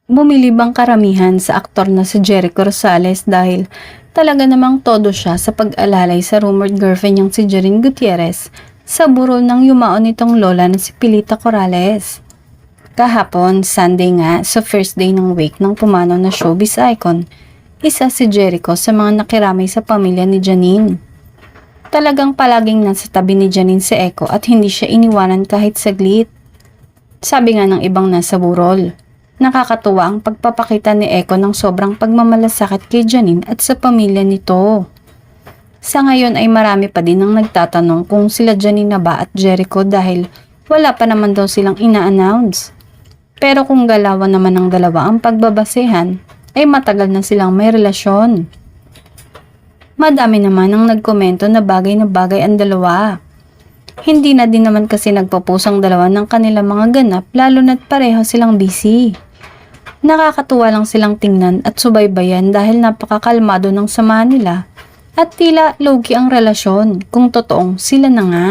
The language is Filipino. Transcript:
Bumilib ang karamihan sa aktor na si Jericho Rosales dahil talaga namang todo siya sa pag-alalay sa rumored girlfriend niyang si Jerine Gutierrez sa burol ng yumaon nitong lola na si Pilita Corrales. Kahapon, Sunday nga, sa first day ng wake ng pumanaw na showbiz icon, isa si Jericho sa mga nakiramay sa pamilya ni Janine. Talagang palaging nasa tabi ni Janine si Echo at hindi siya iniwanan kahit saglit. Sabi nga ng ibang nasa burol, nakakatuwa ang pagpapakita ni Echo ng sobrang pagmamalasakit kay Janine at sa pamilya nito. Sa ngayon ay marami pa din ang nagtatanong kung sila Janine na ba at Jericho dahil wala pa naman daw silang ina-announce. Pero kung galawan naman ng dalawa ang pagbabasehan, ay matagal na silang may relasyon. Madami naman ang nagkomento na bagay ang dalawa. Hindi na din naman kasi nagpo-post ang dalawa ng kanilang mga ganap lalo na't pareho silang busy. Nakakatuwa lang silang tingnan at subaybayan dahil napakakalmado ng samahan nila at tila low-key ang relasyon kung totoong sila na nga.